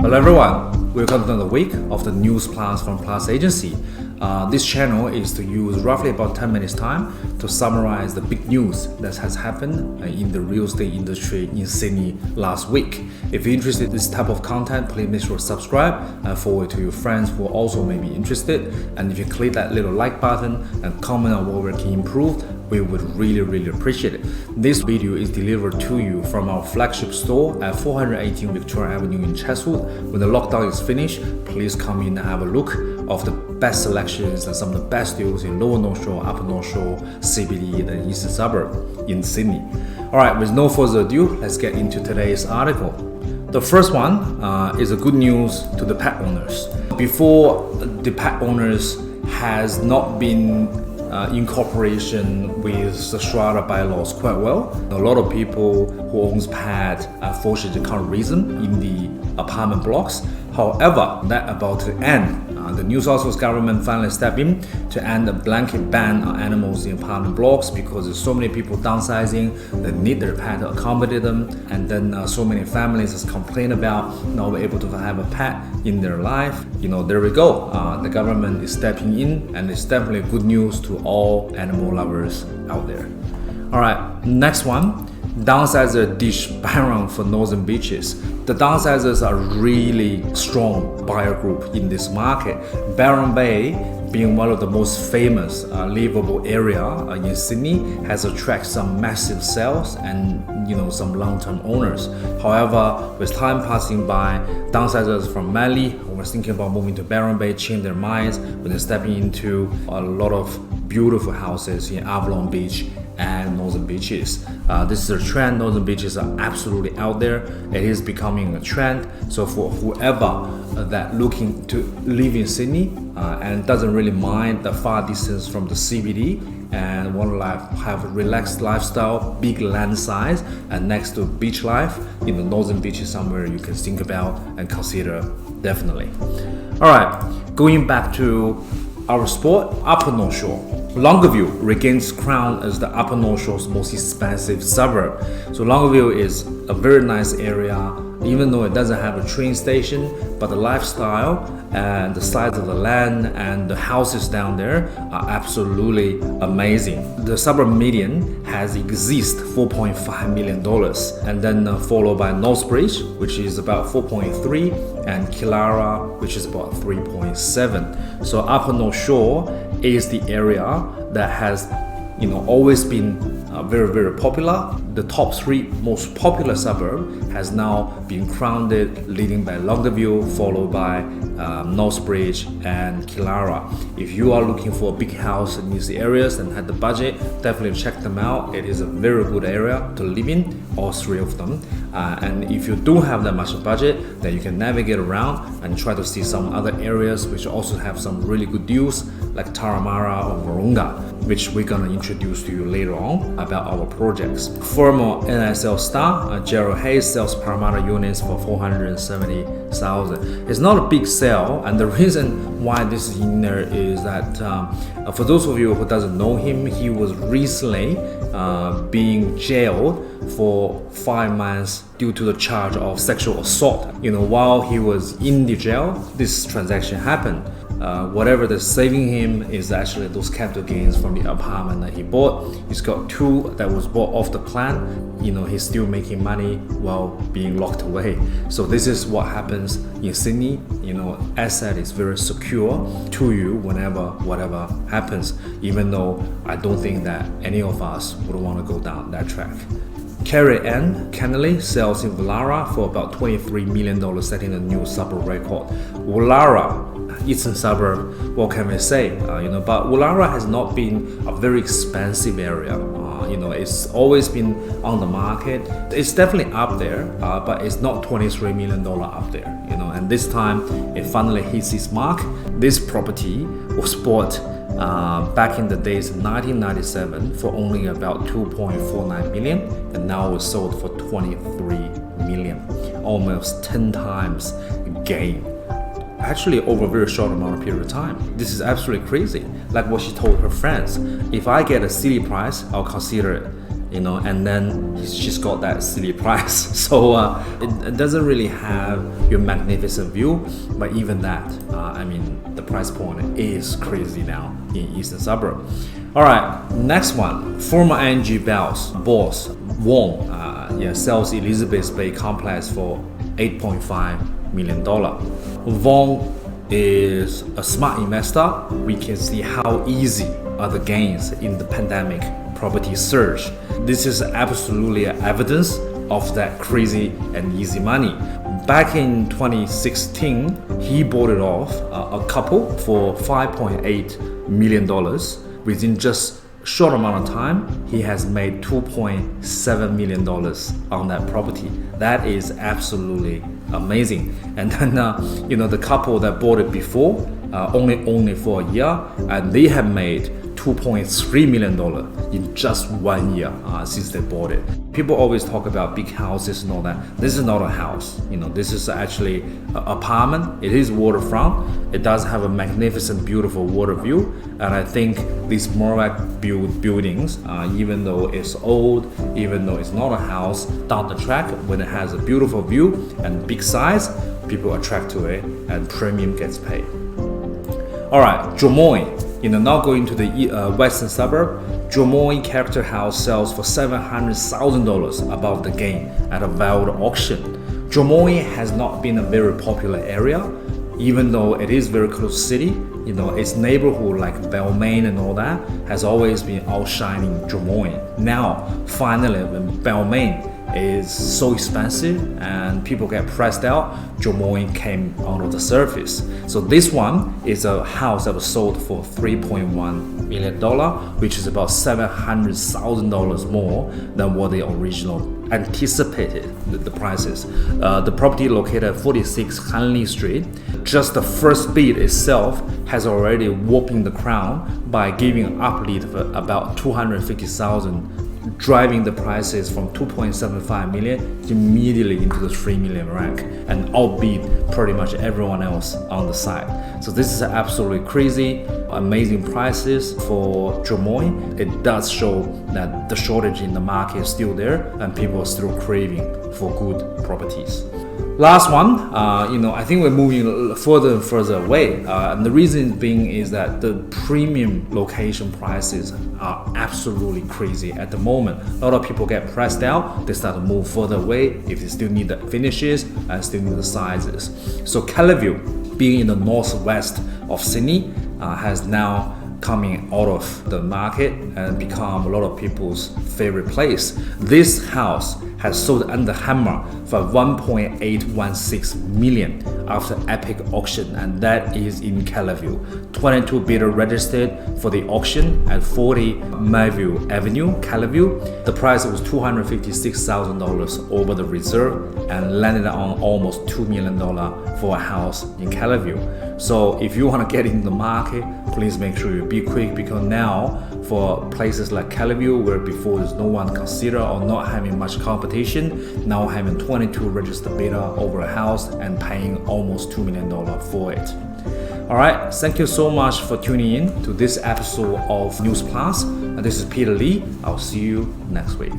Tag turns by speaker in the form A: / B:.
A: Hello everyone, welcome to another week of the News Plus from Plus Agency. This channel is to use roughly about 10 minutes time to summarize the big news that has happened in the real estate industry in Sydney last week. If you're interested in this type of content, please make sure to subscribe and forward to your friends who also may be interested. And if you click that little like button and comment on what we can improve, we would really appreciate it. This video is delivered to you from our flagship store at 418 Victoria Avenue in Chatswood. When the lockdown is finished, please come in and have a look of the best selections and some of the best deals in Lower North Shore, Upper North Shore, CBD, and Eastern Suburb in Sydney. Alright, with no further ado, let's get into today's article. The first one is a good news to the pet owners. Before, the pet owners has not been in cooperation with the Strata bylaws quite well. A lot of people who owns pet unfortunately can't reason in the apartment blocks. However, that about to end. The New South Wales government finally stepped in to end a blanket ban on animals in apartment blocks because there's so many people downsizing, they need their pet to accommodate them, and then so many families just complain about not being able to have a pet in their life. There we go. The government is stepping in, and it's definitely good news to all animal lovers out there. Alright, next one. Downsizer dish baron for northern beaches. The downsizers are really strong buyer group in this market. Byron Bay, being one of the most famous livable area in Sydney, has attracted some massive sales and some long-term owners. However, with time passing by, downsizers from Manly who were thinking about moving to Byron Bay changed their minds when they're stepping into a lot of beautiful houses in Avalon Beach and northern beaches. This is a trend. Northern beaches are absolutely out there. It is becoming a trend. So for whoever that looking to live in Sydney and doesn't really mind the far distance from the CBD and want to have a relaxed lifestyle, big land size, and next to beach life in the northern beaches somewhere you can think about and consider definitely. All right, going back to our sport, Upper North Shore. Longview regains crown as the Upper North Shore's most expensive suburb. So Longview is a very nice area, even though it doesn't have a train station, but the lifestyle and the size of the land and the houses down there are absolutely amazing. The suburb median has exceeded $4.5 million, and then followed by Northbridge, which is about 4.3, and Killara, which is about 3.7. So Upper North Shore is the area that has always been very popular. The top three most popular suburb has now been crowned, leading by Longview, followed by Northbridge and Killara. If you are looking for a big house in these areas and have the budget, definitely check them out. It is a very good area to live in, all three of them. And if you don't have that much budget, then you can navigate around and try to see some other areas which also have some really good deals, like Taramara or Warunga, which we're gonna introduce to you later on about our projects. Former NSL star Gerald Hayes sells Parramatta units for $470,000. It's not a big sale, and the reason why this is in there is that for those of you who doesn't know him, he was recently being jailed for 5 months due to the charge of sexual assault. While he was in the jail, this transaction happened. Whatever that's saving him is actually those capital gains from the apartment that he bought. He's got 2 that was bought off the plan. He's still making money while being locked away. So this is what happens in Sydney. Asset is very secure to you whenever whatever happens, even though I don't think that any of us would want to go down that track. Carole Ann Kennedy sells in Woollahra for about $23 million, setting a new suburb record. Woollahra, eastern suburb, what can we say? But Woollahra has not been a very expensive area. It's always been on the market. It's definitely up there, but it's not $23 million up there. And this time it finally hits its mark. This property was bought back in the days of 1997 for only about $2.49 million, and now it's sold for $23 million, almost 10 times gain. Actually, over a very short amount of period of time. This is absolutely crazy. Like what she told her friends, if I get a city price, I'll consider it. and then he's just got that silly price. So it doesn't really have your magnificent view, but even that, the price point is crazy now in Eastern Suburb. All right, next one, former ING boss Wong sells Elizabeth Bay complex for $8.5 million. Wong is a smart investor. We can see how easy are the gains in the pandemic property surge. This is absolutely evidence of that crazy and easy money. Back in 2016, he bought it off a couple for $5.8 million. Within just a short amount of time, he has made $2.7 million on that property. That is absolutely amazing. And then the couple that bought it before only for a year, and they have made $2.3 million in just 1 year since they bought it. People always talk about big houses and all that. This is not a house. This is actually an apartment. It is waterfront. It does have a magnificent, beautiful water view. And I think these Morag buildings, even though it's old, even though it's not a house, down the track, when it has a beautiful view and big size, people attract to it and premium gets paid. All right, Jumo. Not going to the western suburb, Jumo character house sells for $700,000 above the gain at a wild auction. Jumo has not been a very popular area, even though it is very close to city. Its neighborhood like Balmain and all that has always been outshining Jumo. Now, finally, when Balmain is so expensive and people get priced out, Jumo came out of the surface. So this one is a house that was sold for $3.1 million, which is about $700,000 more than what they originally anticipated the prices. The property located at 46 Hanley Street, just the first bid itself has already whopping the crown by giving uplift of about $250,000, driving the prices from 2.75 million immediately into the 3 million rank and outbid pretty much everyone else on the side. So this is absolutely crazy, amazing prices for Jumo. It does show that the shortage in the market is still there and people are still craving for good properties. Last one, I think we're moving further and further away. And the reason being is that the premium location prices are absolutely crazy at the moment. A lot of people get priced out, they start to move further away if they still need the finishes and still need the sizes. So KellerView, being in the northwest of Sydney, has now coming out of the market and become a lot of people's favorite place. This house has sold under hammer for $1.816 million after epic auction, and that is in KellerView. 22 bidder registered for the auction at 40 Mayview Avenue, KellerView. The price was $256,000 over the reserve and landed on almost $2 million for a house in KellerView. So if you want to get in the market, please make sure you be quick, because now for places like KellerView, where before there's no one consider or not having much competition, now having 22 registered bidder over a house and paying almost $2 million for it. All right, thank you so much for tuning in to this episode of News Plus. This is Peter Lee. I'll see you next week.